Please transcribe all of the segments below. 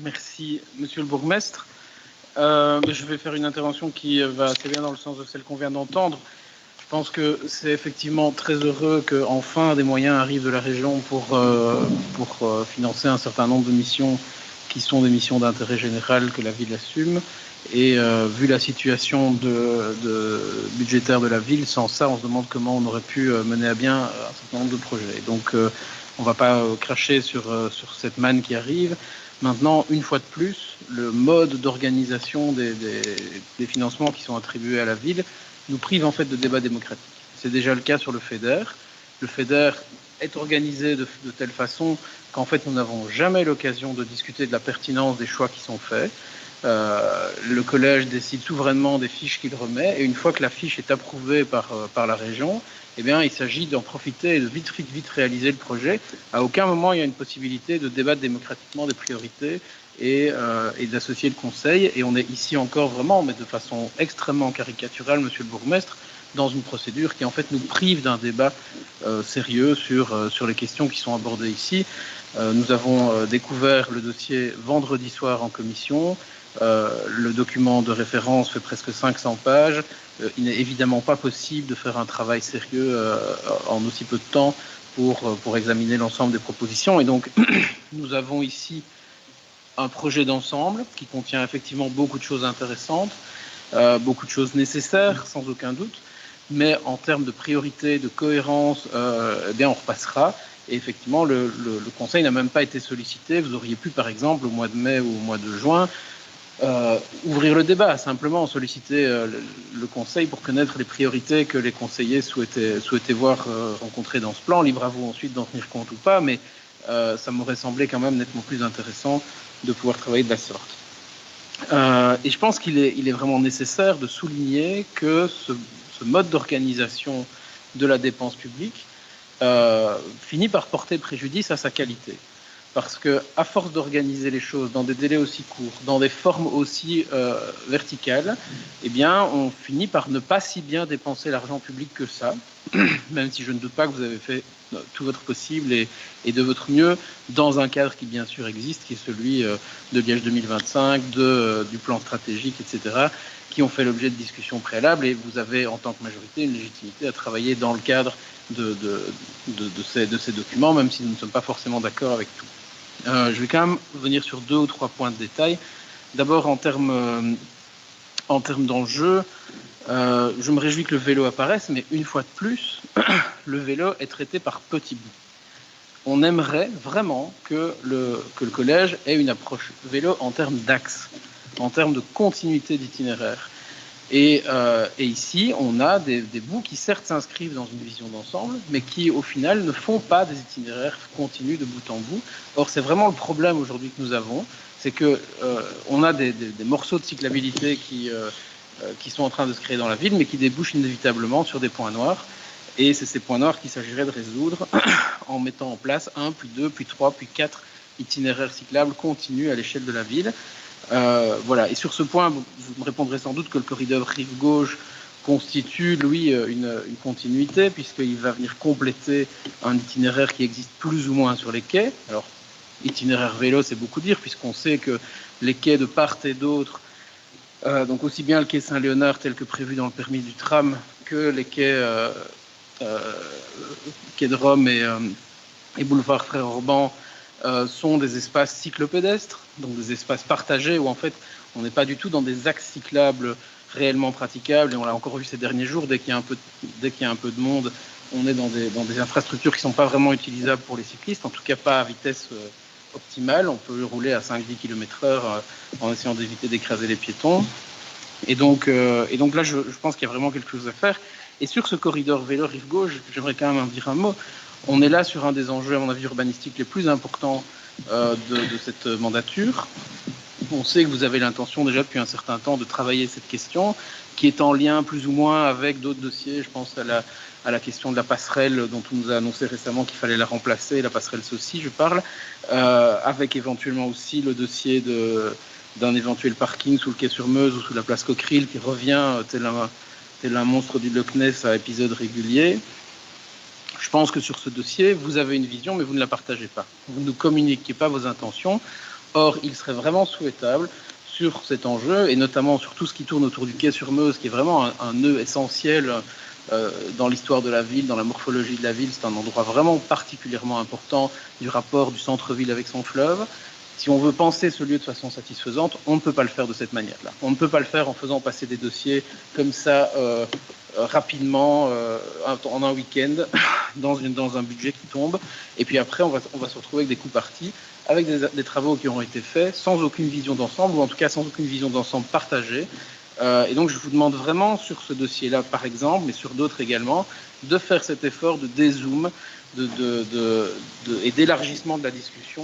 Merci, Monsieur le bourgmestre. Je vais faire une intervention qui va assez bien dans le sens de celle qu'on vient d'entendre. Je pense que c'est effectivement très heureux qu'enfin des moyens arrivent de la région pour financer un certain nombre de missions qui sont des missions d'intérêt général que la ville assume. Et vu la situation budgétaire de la ville, sans ça, on se demande comment on aurait pu mener à bien un certain nombre de projets. Donc, on ne va pas cracher sur cette manne qui arrive. Maintenant, une fois de plus, le mode d'organisation des financements qui sont attribués à la ville nous prive en fait de débat démocratique. C'est déjà le cas sur le FEDER. Le FEDER est organisé de telle façon qu'en fait nous n'avons jamais l'occasion de discuter de la pertinence des choix qui sont faits. Le collège décide souverainement des fiches qu'il remet et une fois que la fiche est approuvée par la région, eh bien, il s'agit d'en profiter et de vite réaliser le projet. À aucun moment il y a une possibilité de débattre démocratiquement des priorités et d'associer le conseil. Et on est ici encore vraiment, mais de façon extrêmement caricaturale, monsieur le bourgmestre, dans une procédure qui en fait nous prive d'un débat sérieux sur les questions qui sont abordées ici. Nous avons découvert le dossier vendredi soir en commission. Le document de référence fait presque 500 pages. Il n'est évidemment pas possible de faire un travail sérieux en aussi peu de temps pour examiner l'ensemble des propositions. Et donc, nous avons ici un projet d'ensemble qui contient effectivement beaucoup de choses intéressantes, beaucoup de choses nécessaires, sans aucun doute. Mais en termes de priorité, de cohérence, eh bien, on repassera. Et effectivement, le Conseil n'a même pas été sollicité. Vous auriez pu, par exemple, au mois de mai ou au mois de juin, ouvrir le débat, simplement solliciter le Conseil pour connaître les priorités que les conseillers souhaitaient voir rencontrées dans ce plan. Libre à vous ensuite d'en tenir compte ou pas, mais ça m'aurait semblé quand même nettement plus intéressant de pouvoir travailler de la sorte. Et je pense qu'il est vraiment nécessaire de souligner que ce mode d'organisation de la dépense publique finit par porter préjudice à sa qualité. Parce qu'à force d'organiser les choses dans des délais aussi courts, dans des formes aussi verticales, eh bien, on finit par ne pas si bien dépenser l'argent public que ça, même si je ne doute pas que vous avez fait tout votre possible et de votre mieux dans un cadre qui, bien sûr, existe, qui est celui de Liège 2025, du plan stratégique, etc., qui ont fait l'objet de discussions préalables. Et vous avez, en tant que majorité, une légitimité à travailler dans le cadre de ces documents, même si nous ne sommes pas forcément d'accord avec tout. Je vais quand même venir sur 2 ou 3 points de détail. D'abord, en termes d'enjeux, je me réjouis que le vélo apparaisse, mais une fois de plus, le vélo est traité par petits bouts. On aimerait vraiment que le collège ait une approche vélo en termes d'axe, en termes de continuité d'itinéraire. Et ici, on a des bouts qui certes s'inscrivent dans une vision d'ensemble, mais qui au final ne font pas des itinéraires continus de bout en bout. Or, c'est vraiment le problème aujourd'hui que nous avons, c'est que on a des morceaux de cyclabilité qui sont en train de se créer dans la ville, mais qui débouchent inévitablement sur des points noirs. Et c'est ces points noirs qu'il s'agirait de résoudre en mettant en place 1, puis 2, puis 3, puis 4 itinéraires cyclables continus à l'échelle de la ville. Voilà. Et sur ce point, vous me répondrez sans doute que le corridor rive gauche constitue, lui, une continuité, puisqu'il va venir compléter un itinéraire qui existe plus ou moins sur les quais. Alors, itinéraire vélo, c'est beaucoup dire, puisqu'on sait que les quais de part et d'autre, donc aussi bien le quai Saint-Léonard tel que prévu dans le permis du tram, que les quais de Rome et boulevard Frère Orban, sont des espaces cyclopédestres, donc des espaces partagés où en fait on n'est pas du tout dans des axes cyclables réellement praticables, et on l'a encore vu ces derniers jours, dès qu'il y a un peu de monde, on est dans des infrastructures qui ne sont pas vraiment utilisables pour les cyclistes, en tout cas pas à vitesse optimale. On peut rouler à 5-10 km/h en essayant d'éviter d'écraser les piétons. Et donc là, je pense qu'il y a vraiment quelque chose à faire. Et sur ce corridor vélo rive gauche, j'aimerais quand même en dire un mot. On est là sur un des enjeux, à mon avis, urbanistiques les plus importants de cette mandature. On sait que vous avez l'intention déjà depuis un certain temps de travailler cette question, qui est en lien plus ou moins avec d'autres dossiers. Je pense à la question de la passerelle dont on nous a annoncé récemment qu'il fallait la remplacer, la passerelle Saucy, je parle, avec éventuellement aussi le dossier d'un éventuel parking sous le quai sur Meuse ou sous la place Coqueril qui revient tel un monstre du Loch Ness à épisodes réguliers. Je pense que sur ce dossier, vous avez une vision, mais vous ne la partagez pas. Vous ne communiquez pas vos intentions. Or, il serait vraiment souhaitable sur cet enjeu, et notamment sur tout ce qui tourne autour du quai sur Meuse, qui est vraiment un nœud essentiel dans l'histoire de la ville, dans la morphologie de la ville. C'est un endroit vraiment particulièrement important du rapport du centre-ville avec son fleuve. Si on veut penser ce lieu de façon satisfaisante, on ne peut pas le faire de cette manière-là. On ne peut pas le faire en faisant passer des dossiers comme ça rapidement en un week-end dans un budget qui tombe. Et puis après, on va se retrouver avec des coups partis, avec des travaux qui auront été faits sans aucune vision d'ensemble, ou en tout cas sans aucune vision d'ensemble partagée. Et donc je vous demande vraiment sur ce dossier-là, par exemple, mais sur d'autres également, de faire cet effort de dézoom et d'élargissement de la discussion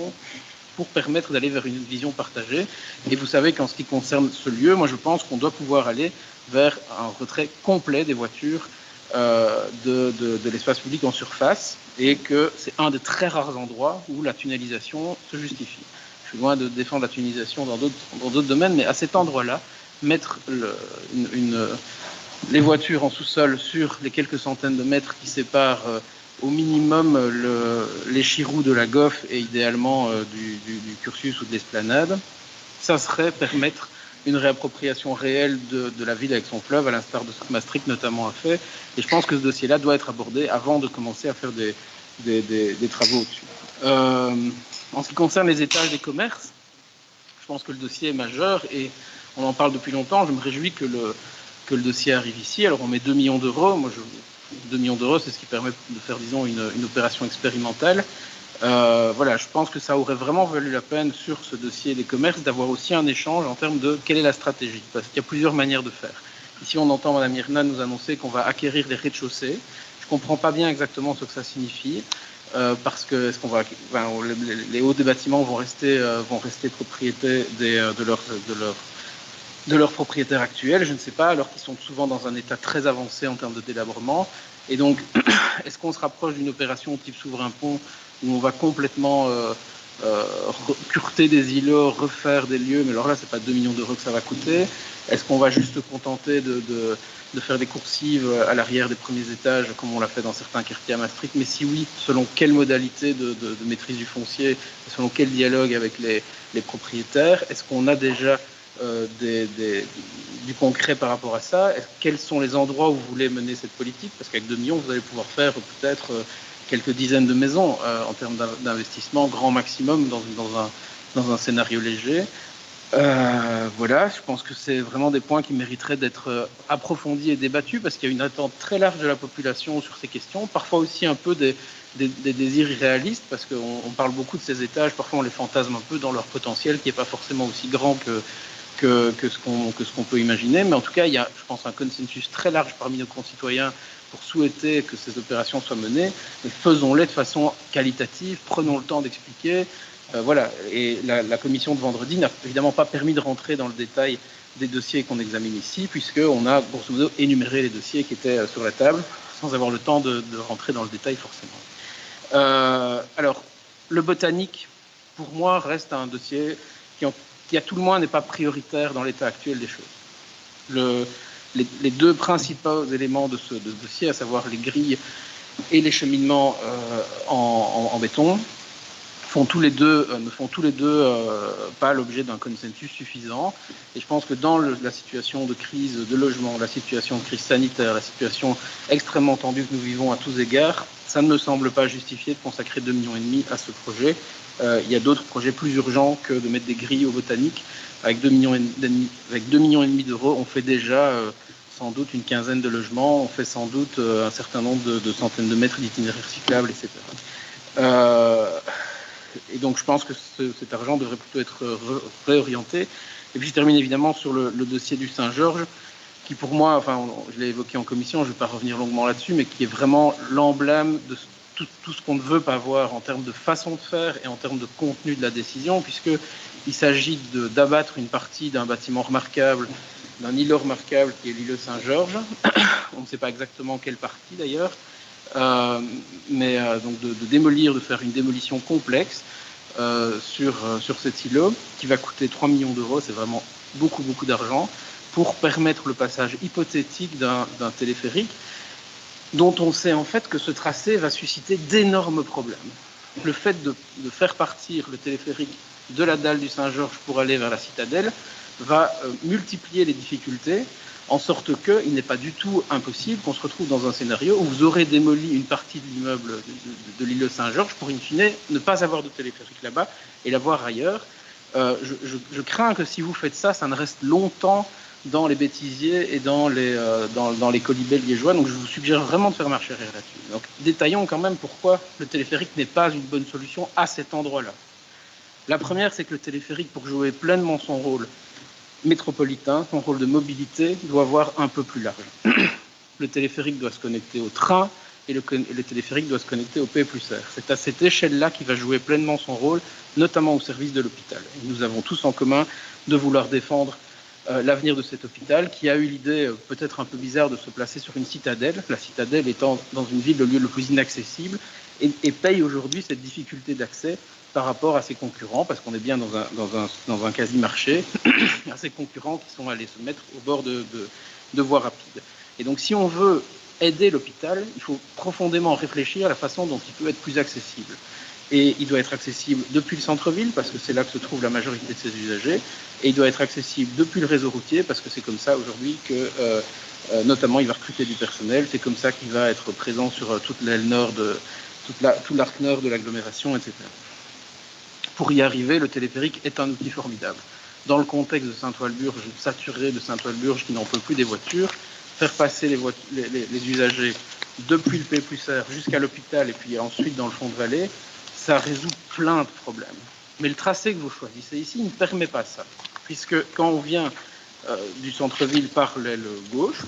pour permettre d'aller vers une vision partagée. Et vous savez qu'en ce qui concerne ce lieu, moi je pense qu'on doit pouvoir aller vers un retrait complet des voitures de l'espace public en surface, et que c'est un des très rares endroits où la tunnelisation se justifie. Je suis loin de défendre la tunnelisation dans d'autres domaines, mais à cet endroit-là, mettre les voitures en sous-sol sur les quelques centaines de mètres qui séparent au minimum les Chirous de la Goff et idéalement du Cursus ou de l'Esplanade, ça serait permettre une réappropriation réelle de la ville avec son fleuve, à l'instar de ce que Maastricht notamment a fait. Et je pense que ce dossier-là doit être abordé avant de commencer à faire des travaux au-dessus. En ce qui concerne les étages des commerces, je pense que le dossier est majeur et on en parle depuis longtemps. Je me réjouis que le dossier arrive ici. Alors on met 2 millions d'euros. 2 millions d'euros, c'est ce qui permet de faire, disons, une opération expérimentale. Voilà, je pense que ça aurait vraiment valu la peine sur ce dossier des commerces d'avoir aussi un échange en termes de quelle est la stratégie, parce qu'il y a plusieurs manières de faire. Ici, on entend Mme Irna nous annoncer qu'on va acquérir des rez-de-chaussée. Je ne comprends pas bien exactement ce que ça signifie, parce que les hauts des bâtiments vont rester propriété de leurs propriétaires actuels, je ne sais pas, alors qu'ils sont souvent dans un état très avancé en termes de délabrement. Et donc, est-ce qu'on se rapproche d'une opération type souverain-pont où on va complètement cureter des îlots, refaire des lieux, mais alors là, c'est pas 2 millions d'euros que ça va coûter. Est-ce qu'on va juste se contenter de faire des coursives à l'arrière des premiers étages, comme on l'a fait dans certains quartiers à Maastricht? Mais si oui, selon quelle modalité de maîtrise du foncier, selon quel dialogue avec les propriétaires? Est-ce qu'on a déjà du concret par rapport à ça? Quels sont les endroits où vous voulez mener cette politique? Parce qu'avec 2 millions, vous allez pouvoir faire peut-être quelques dizaines de maisons en termes d'investissement, grand maximum dans un scénario léger. Voilà, je pense que c'est vraiment des points qui mériteraient d'être approfondis et débattus, parce qu'il y a une attente très large de la population sur ces questions, parfois aussi un peu des désirs irréalistes, parce qu'on parle beaucoup de ces étages, parfois on les fantasme un peu dans leur potentiel, qui n'est pas forcément aussi grand que ce qu'on peut imaginer, mais en tout cas, il y a, je pense, un consensus très large parmi nos concitoyens pour souhaiter que ces opérations soient menées, mais faisons-les de façon qualitative, prenons le temps d'expliquer. Voilà, et la commission de vendredi n'a évidemment pas permis de rentrer dans le détail des dossiers qu'on examine ici, puisqu'on a grosso modo énuméré les dossiers qui étaient sur la table, sans avoir le temps de rentrer dans le détail forcément. Alors, le botanique, pour moi, reste un dossier qui à tout le moins n'est pas prioritaire dans l'état actuel des choses. Les deux principaux éléments de ce dossier, à savoir les grilles et les cheminements en béton, ne font tous les deux pas l'objet d'un consensus suffisant. Et je pense que dans la situation de crise de logement, la situation de crise sanitaire, la situation extrêmement tendue que nous vivons à tous égards, ça ne me semble pas justifié de consacrer 2,5 millions à ce projet. Il y a d'autres projets plus urgents que de mettre des grilles aux botaniques. Avec 2,5 millions d'euros, on fait déjà sans doute une quinzaine de logements, on fait sans doute un certain nombre de centaines de mètres d'itinéraires cyclables, etc. Et donc je pense que cet argent devrait plutôt être réorienté. Et puis je termine évidemment sur le dossier du Saint-Georges, qui pour moi, enfin je l'ai évoqué en commission, je ne vais pas revenir longuement là-dessus, mais qui est vraiment l'emblème de tout ce qu'on ne veut pas voir en termes de façon de faire et en termes de contenu de la décision, puisqu'il s'agit d'abattre une partie d'un bâtiment remarquable, d'un îlot remarquable qui est l'îlot Saint-Georges. On ne sait pas exactement quelle partie d'ailleurs. Donc de démolir, de faire une démolition complexe sur cet îlot qui va coûter 3 millions d'euros, c'est vraiment beaucoup d'argent, pour permettre le passage hypothétique d'un téléphérique dont on sait en fait que ce tracé va susciter d'énormes problèmes. Le fait de faire partir le téléphérique de la dalle du Saint-Georges pour aller vers la citadelle va multiplier les difficultés, en sorte qu'il n'est pas du tout impossible qu'on se retrouve dans un scénario où vous aurez démoli une partie de l'immeuble de l'île de Saint-Georges pour, in fine, ne pas avoir de téléphérique là-bas et l'avoir ailleurs. Je crains que si vous faites ça, ça ne reste longtemps dans les bêtisiers et dans les colibets liégeois. Donc je vous suggère vraiment de faire marche arrière là-dessus. Donc détaillons quand même pourquoi le téléphérique n'est pas une bonne solution à cet endroit-là. La première, c'est que le téléphérique, pour jouer pleinement son rôle métropolitain, son rôle de mobilité, doit avoir un peu plus large. Le téléphérique doit se connecter au train et le téléphérique doit se connecter au P+R. C'est à cette échelle-là qu'il va jouer pleinement son rôle, notamment au service de l'hôpital. Nous avons tous en commun de vouloir défendre l'avenir de cet hôpital, qui a eu l'idée peut-être un peu bizarre de se placer sur une citadelle, la citadelle étant dans une ville le lieu le plus inaccessible, et paye aujourd'hui cette difficulté d'accès par rapport à ses concurrents, parce qu'on est bien dans un quasi-marché, à ses concurrents qui sont allés se mettre au bord de voies rapides. Et donc si on veut aider l'hôpital, il faut profondément réfléchir à la façon dont il peut être plus accessible. Et il doit être accessible depuis le centre-ville, parce que c'est là que se trouve la majorité de ses usagers, et il doit être accessible depuis le réseau routier, parce que c'est comme ça aujourd'hui que, notamment, il va recruter du personnel, c'est comme ça qu'il va être présent sur toute l'aile nord, tout l'arc nord de l'agglomération, etc. Pour y arriver, le téléphérique est un outil formidable. Dans le contexte de Saint-Walburge, saturé de Saint-Walburge qui n'en peut plus des voitures, faire passer les usagers depuis le P+R jusqu'à l'hôpital et puis ensuite dans le fond de vallée, ça résout plein de problèmes. Mais le tracé que vous choisissez ici ne permet pas ça, puisque quand on vient du centre-ville par l'aile gauche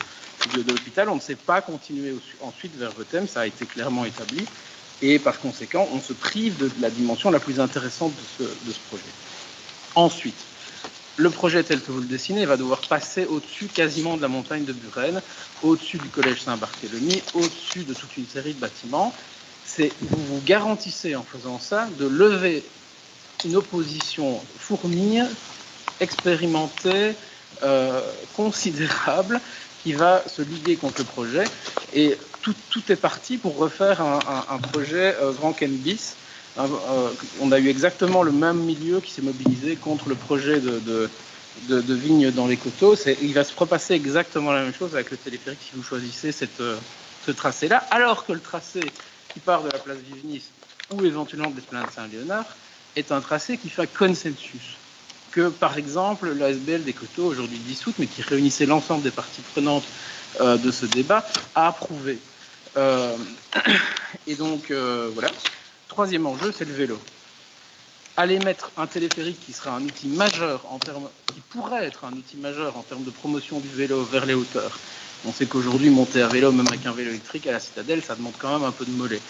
de l'hôpital, on ne sait pas continuer ensuite vers Gothème, ça a été clairement établi, et par conséquent, on se prive de la dimension la plus intéressante de ce projet. Ensuite, le projet tel que vous le dessinez va devoir passer au-dessus quasiment de la montagne de Buren, au-dessus du collège Saint-Barthélemy, au-dessus de toute une série de bâtiments. Vous vous garantissez en faisant ça de lever une opposition fournie, expérimentée, considérable, qui va se liguer contre le projet. Et tout est parti pour refaire un projet Grand Ken bis. On a eu exactement le même milieu qui s'est mobilisé contre le projet de vignes dans les coteaux. Il va se repasser exactement la même chose avec le téléphérique si vous choisissez ce tracé-là, alors que le tracé qui part de la place Vivenis ou éventuellement de l'esplanade Saint-Léonard est un tracé qui fait consensus. Que par exemple l'ASBL des coteaux, aujourd'hui dissoute, mais qui réunissait l'ensemble des parties prenantes de ce débat, a approuvé. Et donc voilà. Troisième enjeu, c'est le vélo. Aller mettre un téléphérique qui sera un outil majeur qui pourrait être un outil majeur en termes de promotion du vélo vers les hauteurs. On sait qu'aujourd'hui, monter à vélo, même avec un vélo électrique à la citadelle, ça demande quand même un peu de mollet.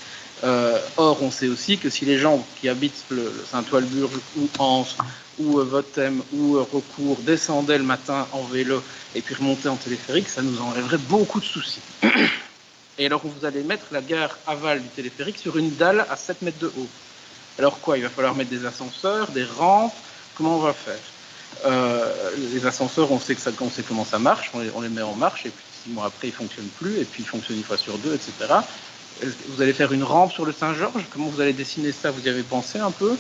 Or, on sait aussi que si les gens qui habitent le Saint-Walburge ou Anse ou Vothème ou Recourt descendaient le matin en vélo et puis remontaient en téléphérique, ça nous enlèverait beaucoup de soucis. Et alors, vous allez mettre la gare aval du téléphérique sur une dalle à 7 mètres de haut. Alors quoi? Il va falloir mettre des ascenseurs, des rampes. Comment on va faire? Les ascenseurs, on sait comment ça marche. On les met en marche et puis 6 mois après, ils ne fonctionnent plus. Et puis, ils fonctionnent une fois sur deux, etc. Vous allez faire une rampe sur le Saint-Georges. Comment vous allez dessiner ça? Vous y avez pensé un peu?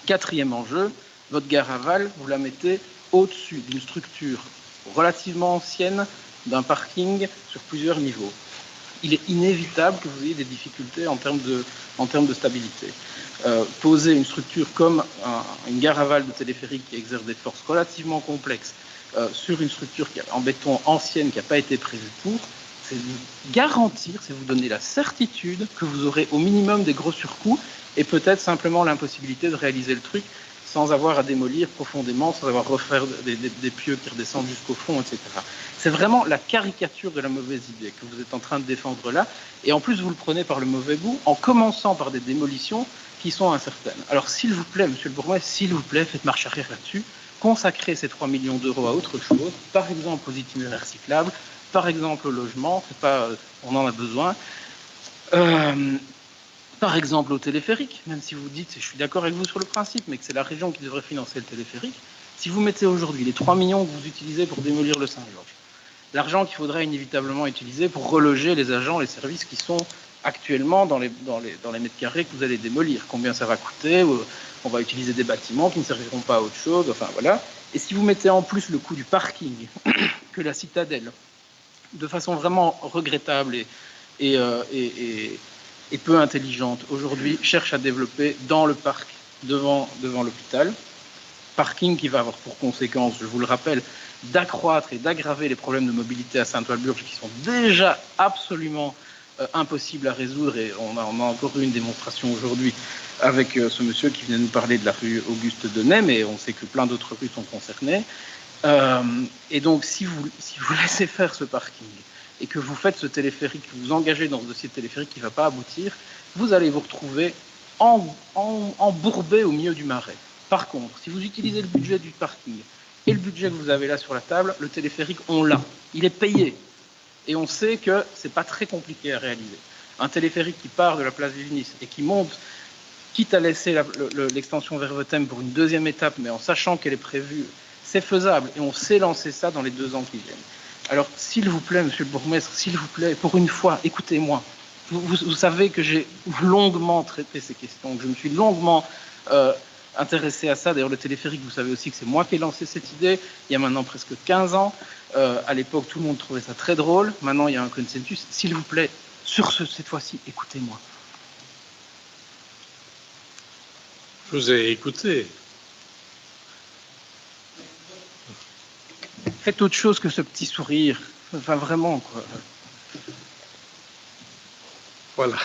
Quatrième enjeu, votre gare aval, vous la mettez au-dessus d'une structure relativement ancienne, d'un parking sur plusieurs niveaux. Il est inévitable que vous ayez des difficultés en termes de stabilité. Poser une structure comme une gare aval de téléphérique qui exerce des forces relativement complexes sur une structure en béton ancienne qui n'a pas été prévue pour, c'est vous garantir, c'est vous donner la certitude que vous aurez au minimum des gros surcoûts et peut-être simplement l'impossibilité de réaliser le truc sans avoir à démolir profondément, sans avoir à refaire des pieux qui redescendent jusqu'au fond, etc. C'est vraiment la caricature de la mauvaise idée que vous êtes en train de défendre là, et en plus vous le prenez par le mauvais bout, en commençant par des démolitions qui sont incertaines. Alors s'il vous plaît, monsieur le bourgmestre, s'il vous plaît, faites marche arrière là-dessus, consacrez ces 3 millions d'euros à autre chose, par exemple aux itinéraires cyclables, par exemple au logement, on en a besoin, par exemple au téléphérique, même si vous dites, je suis d'accord avec vous sur le principe, mais que c'est la région qui devrait financer le téléphérique, si vous mettez aujourd'hui les 3 millions que vous utilisez pour démolir le Saint-Georges, l'argent qu'il faudrait inévitablement utiliser pour reloger les agents, les services qui sont actuellement dans les mètres carrés que vous allez démolir. Combien ça va coûter? On va utiliser des bâtiments qui ne serviront pas à autre chose. Enfin voilà. Et si vous mettez en plus le coût du parking que la citadelle, de façon vraiment regrettable et peu intelligente, aujourd'hui cherche à développer dans le parc devant l'hôpital, parking qui va avoir pour conséquence, je vous le rappelle, d'accroître et d'aggraver les problèmes de mobilité à Saint-Walburge qui sont déjà absolument impossibles à résoudre, et on a encore eu une démonstration aujourd'hui avec ce monsieur qui venait nous parler de la rue Auguste Denet, mais on sait que plein d'autres rues sont concernées. Et donc si vous laissez faire ce parking et que vous faites ce téléphérique, que vous engagez dans ce dossier de téléphérique qui ne va pas aboutir, vous allez vous retrouver embourbé au milieu du marais. Par contre, si vous utilisez le budget du parking et le budget que vous avez là sur la table, le téléphérique, on l'a. Il est payé. Et on sait que ce n'est pas très compliqué à réaliser. Un téléphérique qui part de la place Vilnis et qui monte, quitte à laisser l'extension vers Vervetem pour une deuxième étape, mais en sachant qu'elle est prévue, c'est faisable. Et on sait lancer ça dans les 2 ans qui viennent. Alors, s'il vous plaît, monsieur le bourgmestre, s'il vous plaît, pour une fois, écoutez-moi. Vous savez que j'ai longuement traité ces questions, que je me suis longuement intéressé à ça. D'ailleurs, le téléphérique, vous savez aussi que c'est moi qui ai lancé cette idée, il y a maintenant presque 15 ans. À l'époque, tout le monde trouvait ça très drôle. Maintenant, il y a un consensus. S'il vous plaît, cette fois-ci, écoutez-moi. Je vous ai écouté. Faites autre chose que ce petit sourire. Enfin, vraiment, quoi. Voilà.